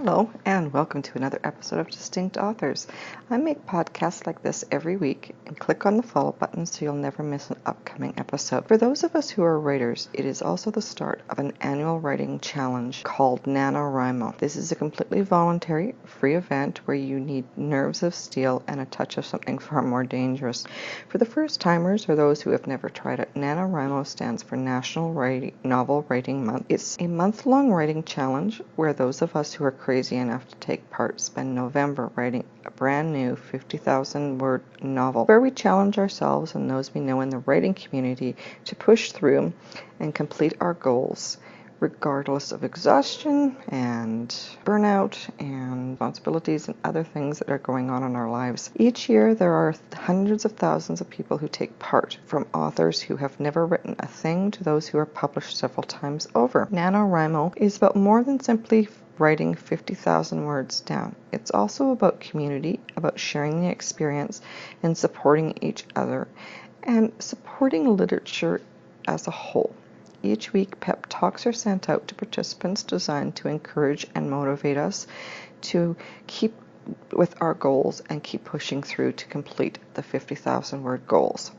Hello, and welcome to another episode of Distinct Authors. I make podcasts like this every week, and click on the follow button so you'll never miss an upcoming episode. For those of us who are writers, it is also the start of an annual writing challenge called Nanowrimo. This is a completely voluntary, free event where you need nerves of steel and a touch of something far more dangerous. For the first-timers or those who have never tried it, Nanowrimo stands for National Novel Writing Month. It's a month-long writing challenge where those of us who are crazy enough to take part spend November writing a brand new 50,000 word novel where we challenge ourselves and those we know in the writing community to push through and complete our goals regardless of exhaustion and burnout and responsibilities and other things that are going on in our lives. Each year there are hundreds of thousands of people who take part, from authors who have never written a thing to those who are published several times over. NaNoWriMo is about more than simply writing 50,000 words down. It's also about community, about sharing the experience and supporting each other and supporting literature as a whole. Each week, pep talks are sent out to participants designed to encourage and motivate us to keep with our goals and keep pushing through to complete the 50,000 word goals.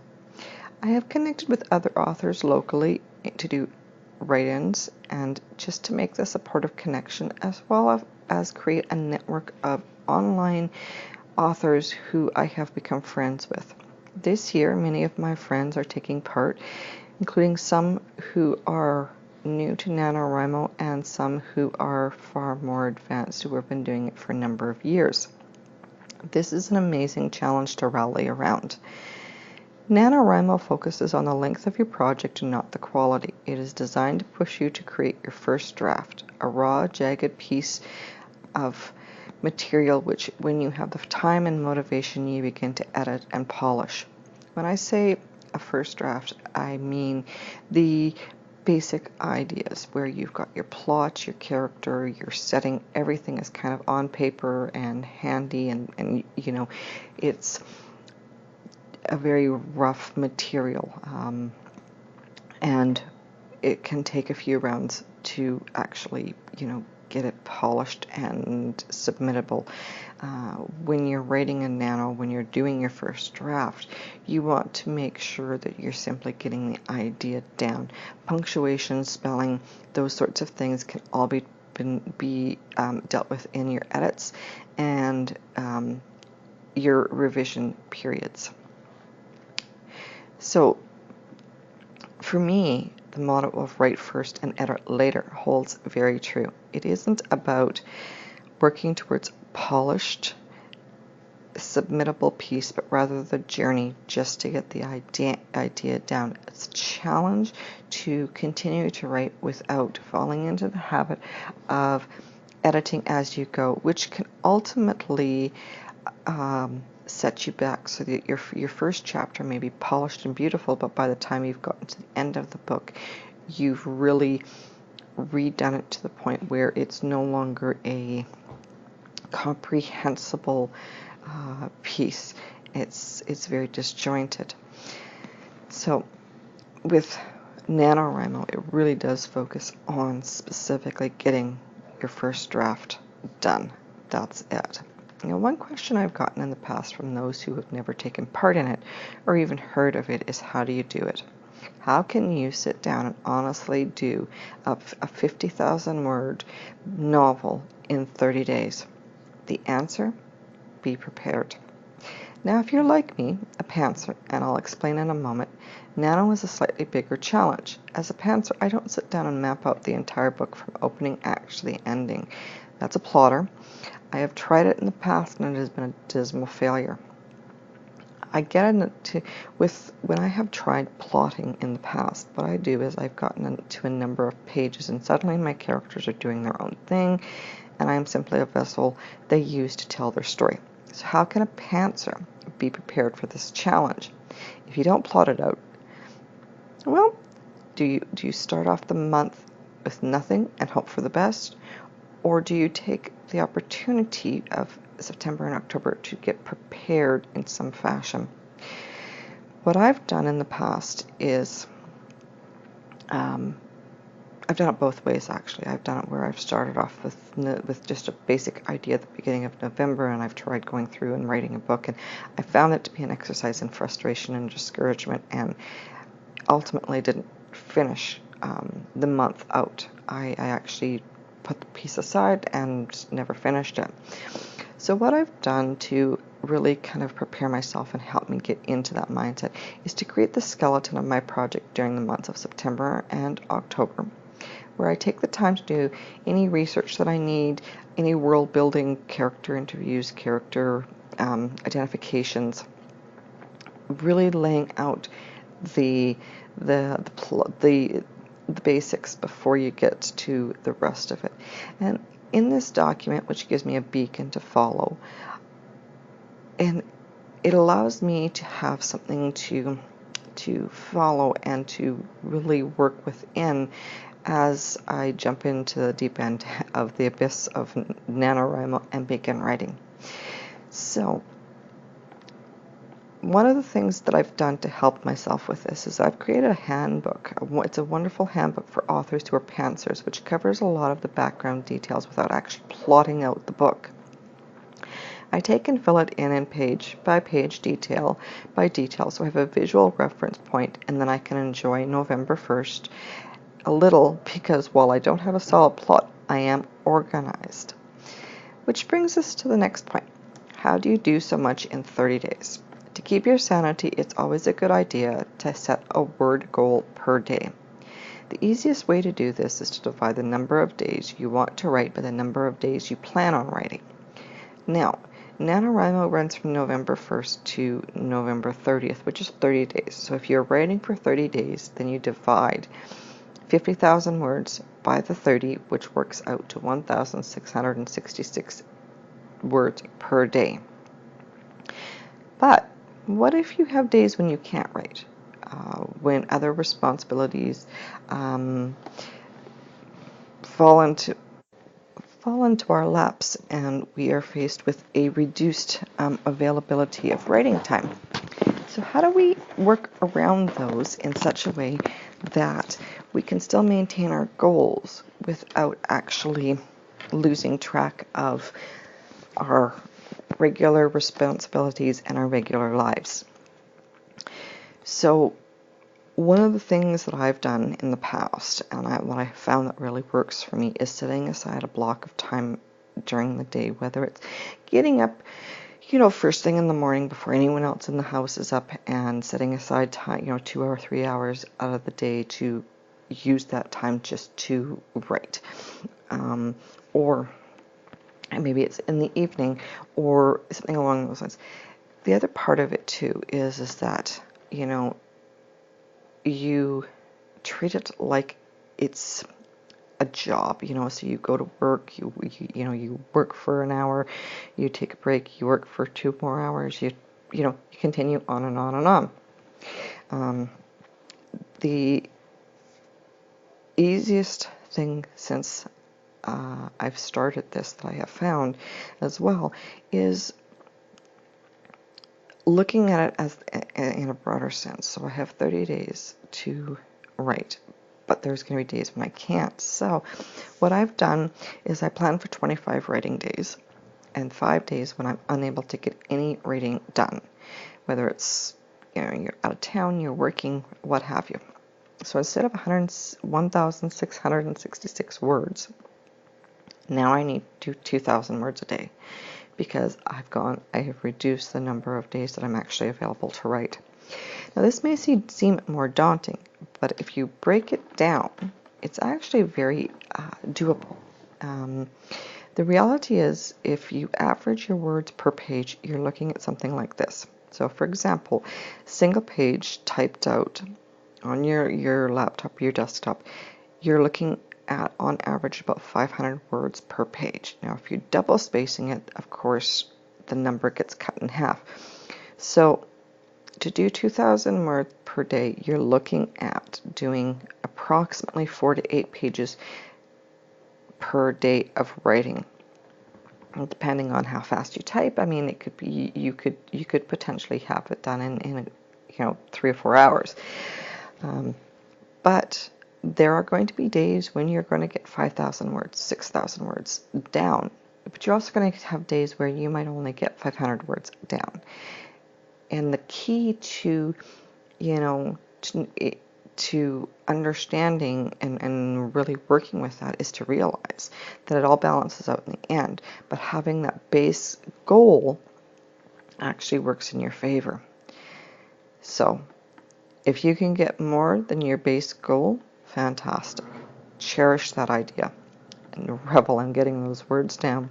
I have connected with other authors locally to do write-ins and just to make this a supportive connection, as well as create a network of online authors who I have become friends with. This year, many of my friends are taking part, including some who are new to NaNoWriMo and some who are far more advanced, who have been doing it for a number of years. This is an amazing challenge to rally around. NaNoWriMo focuses on the length of your project and not the quality. It is designed to push you to create your first draft, a raw, jagged piece of material which, when you have the time and motivation, you begin to edit and polish. When I say a first draft, I mean the basic ideas where you've got your plot, your character, your setting, everything is kind of on paper and handy, and you know, it's a very rough material, and it can take a few rounds to actually, get it polished and submittable. When you're writing a nano, when you're doing your first draft, you want to make sure that you're simply getting the idea down. Punctuation, spelling, those sorts of things can all be dealt with in your edits and your revision periods. So, for me, the motto of write first and edit later holds very true. It isn't about working towards polished, submittable piece, but rather the journey just to get the idea down. It's a challenge to continue to write without falling into the habit of editing as you go, which can ultimately set you back, so that your first chapter may be polished and beautiful, but by the time you've gotten to the end of the book, you've really redone it to the point where it's no longer a comprehensible piece. It's very disjointed. So with NaNoWriMo, it really does focus on specifically getting your first draft done. That's it. One question I've gotten in the past from those who have never taken part in it or even heard of it is, how do you do it? How can you sit down and honestly do a 50,000 word novel in 30 days? The answer? Be prepared. Now, if you're like me, a pantser, and I'll explain in a moment, Nano is a slightly bigger challenge. As a pantser, I don't sit down and map out the entire book from opening act to the ending. That's a plotter. I have tried it in the past and it has been a dismal failure. I get into when I have tried plotting in the past, what I do is I've gotten into a number of pages and suddenly my characters are doing their own thing and I am simply a vessel they use to tell their story. So how can a pantser be prepared for this challenge? If you don't plot it out, well, do you start off the month with nothing and hope for the best? Or do you take the opportunity of September and October to get prepared in some fashion? What I've done in the past is I've done it both ways, actually. I've done it where I've started off with just a basic idea at the beginning of November, and I've tried going through and writing a book, and I found it to be an exercise in frustration and discouragement, and ultimately didn't finish the month out. I actually put the piece aside and never finished it. So what I've done to really kind of prepare myself and help me get into that mindset is to create the skeleton of my project during the months of September and October, where I take the time to do any research that I need, any world building, character interviews, character identifications, really laying out the basics before you get to the rest of it. And in this document, which gives me a beacon to follow, and it allows me to have something to follow and to really work within as I jump into the deep end of the abyss of Nanowrimo and begin writing. So one of the things that I've done to help myself with this is I've created a handbook. It's a wonderful handbook for authors who are pantsers, which covers a lot of the background details without actually plotting out the book. I take and fill it in page by page, detail by detail, so I have a visual reference point, and then I can enjoy November 1st a little, because while I don't have a solid plot, I am organized. Which brings us to the next point. How do you do so much in 30 days? To keep your sanity, it's always a good idea to set a word goal per day. The easiest way to do this is to divide the number of days you want to write by the number of days you plan on writing. Now, NaNoWriMo runs from November 1st to November 30th, which is 30 days. So if you're writing for 30 days, then you divide 50,000 words by the 30, which works out to 1,666 words per day. But what if you have days when you can't write? When other responsibilities fall into our laps and we are faced with a reduced availability of writing time. So how do we work around those in such a way that we can still maintain our goals without actually losing track of our regular responsibilities and our regular lives? So one of the things that I've done in the past, and what I found that really works for me, is setting aside a block of time during the day, whether it's getting up, first thing in the morning before anyone else in the house is up, and setting aside time, 2 or 3 hours out of the day to use that time just to write. Or maybe it's in the evening or something along those lines. The other part of it too is that, you treat it like it's a job, so you go to work, you work for an hour, you take a break, you work for 2 more hours, you continue on and on and on. The easiest thing since I've started this that I have found as well is looking at it as in a broader sense. So I have 30 days to write, but there's going to be days when I can't. So what I've done is I plan for 25 writing days and 5 days when I'm unable to get any writing done, whether it's you're out of town, you're working, what have you. So instead of 1,666 words, now I need to do 2,000 words a day, because I have reduced the number of days that I'm actually available to write. Now this may seem more daunting, but if you break it down, it's actually very doable. The reality is, if you average your words per page, you're looking at something like this. So for example, single page typed out on your laptop or your desktop, you're looking at on average about 500 words per page. Now if you're double spacing it, of course the number gets cut in half. So to do 2,000 words per day, you're looking at doing approximately 4 to 8 pages per day of writing. And depending on how fast you type, it could be you could potentially have it done in 3 or 4 hours. But there are going to be days when you're going to get 5,000 words, 6,000 words down, but you're also going to have days where you might only get 500 words down. And the key to, to understanding and really working with that is to realize that it all balances out in the end, but having that base goal actually works in your favor. So if you can get more than your base goal, fantastic. Cherish that idea and revel in getting those words down.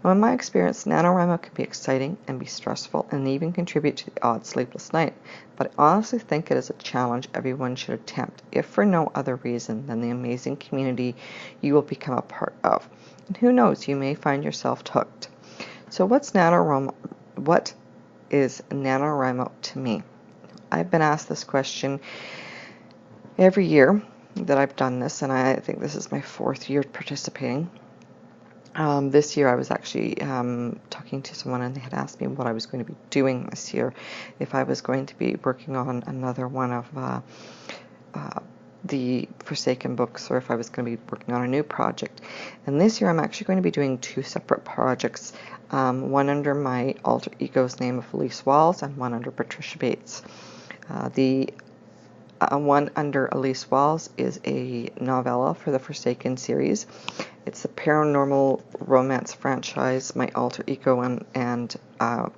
Now, in my experience, Nanowrimo can be exciting and be stressful and even contribute to the odd sleepless night, but I honestly think it is a challenge everyone should attempt, if for no other reason than the amazing community you will become a part of. And who knows, you may find yourself hooked. So what's Nanowrimo? What is Nanowrimo to me? I've been asked this question every year that I've done this, and I think this is my 4th year participating. This year I was actually talking to someone, and they had asked me what I was going to be doing this year, if I was going to be working on another one of the Forsaken books, or if I was going to be working on a new project. And this year I'm actually going to be doing 2 separate projects, one under my alter ego's name of Elise Walls and one under Patricia Bates. The one under Elise Walls is a novella for the Forsaken series. It's a paranormal romance franchise my alter ego and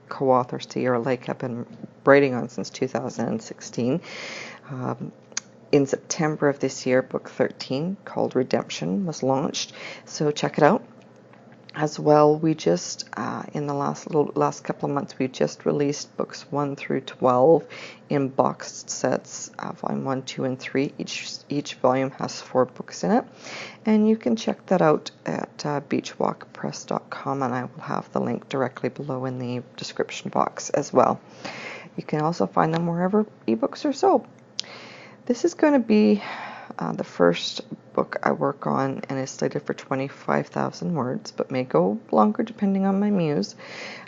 co-author Sierra Lake have been writing on since 2016. In September of this year, book 13, called Redemption, was launched, so check it out. As well, we just, in the last couple of months, we've just released books 1 through 12 in boxed sets, volume 1, 2, and 3. Each volume has 4 books in it, and you can check that out at beachwalkpress.com, and I will have the link directly below in the description box as well. You can also find them wherever ebooks are sold. This is going to be the first book I work on, and is slated for 25,000 words, but may go longer depending on my muse.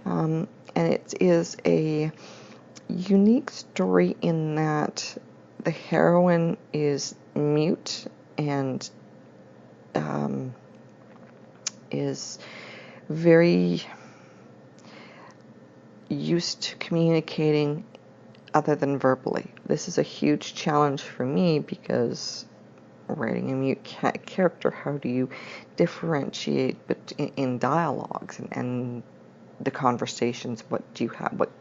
And it is a unique story in that the heroine is mute and is very used to communicating other than verbally. This is a huge challenge for me because writing a mute character, how do you differentiate in dialogues and the conversations? What do you have? What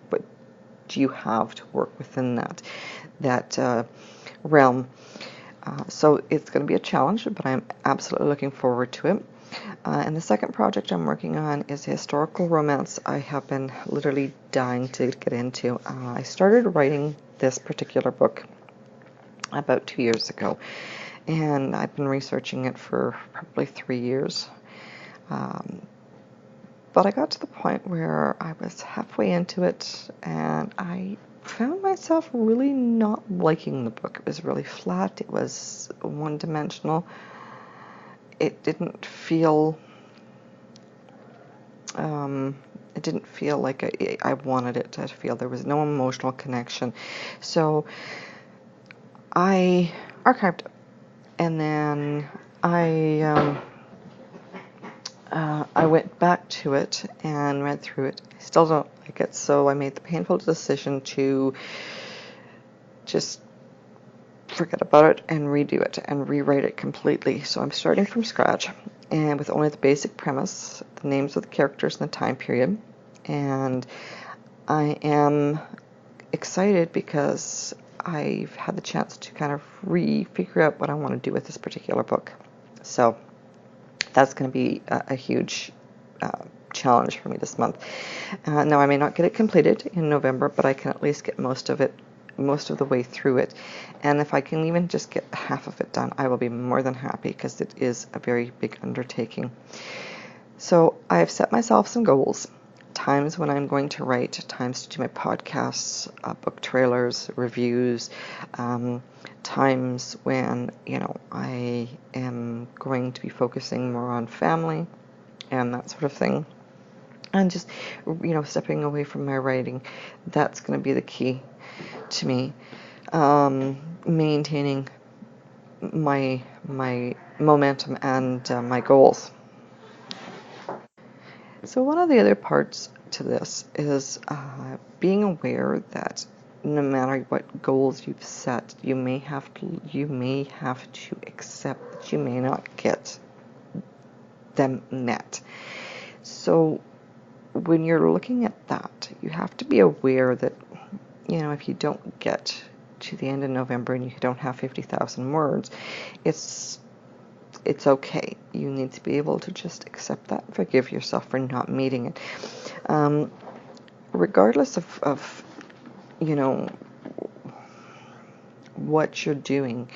do you have to work within that realm? So it's going to be a challenge, but I'm absolutely looking forward to it. And the second project I'm working on is a historical romance I have been literally dying to get into. I started writing this particular book about 2 years ago, and I've been researching it for probably 3 years. But I got to the point where I was halfway into it, and I found myself really not liking the book. It was really flat. It was one-dimensional. It didn't feel like I wanted it to feel. There was no emotional connection. So I archived it, and then I went back to it and read through it. I still don't like it, so I made the painful decision to just forget about it and redo it and rewrite it completely. So I'm starting from scratch, and with only the basic premise, the names of the characters and the time period. And I am excited because I've had the chance to kind of figure out what I want to do with this particular book. So that's going to be a huge challenge for me this month. Now, I may not get it completed in November, but I can at least get most of the way through it. And if I can even just get half of it done, I will be more than happy, because it is a very big undertaking. So I have set myself some goals. Times when I'm going to write, times to do my podcasts, book trailers, reviews, times when, I am going to be focusing more on family and that sort of thing. And just, stepping away from my writing. That's going to be the key to me. Maintaining my momentum and my goals. So one of the other parts to this is being aware that no matter what goals you've set, you may have to accept that you may not get them met. So when you're looking at that, you have to be aware that, if you don't get to the end of November and you don't have 50,000 words, it's okay. You need to be able to just accept that and forgive yourself for not meeting it. Regardless of what you're doing,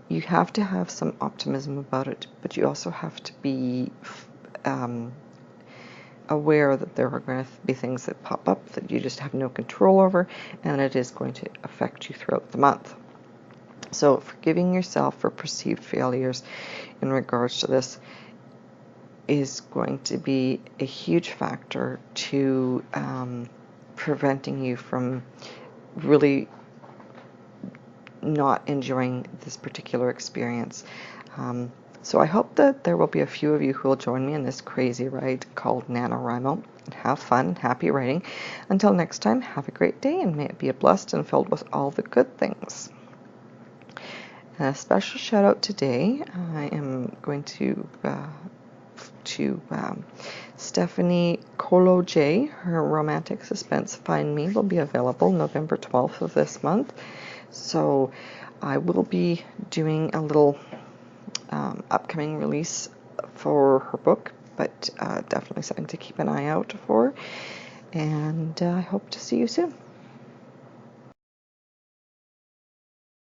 you have to have some optimism about it, but you also have to be aware that there are going to be things that pop up that you just have no control over, and it is going to affect you throughout the month. So forgiving yourself for perceived failures in regards to this is going to be a huge factor to preventing you from really not enjoying this particular experience. So I hope that there will be a few of you who will join me in this crazy ride called Nanowrimo. Have fun, happy writing. Until next time, have a great day, and may it be blessed and filled with all the good things. And a special shout out today, I am going to Stephanie Colo J. Her romantic suspense Find Me will be available November 12th of this month. So I will be doing a little upcoming release for her book, but definitely something to keep an eye out for. And I hope to see you soon.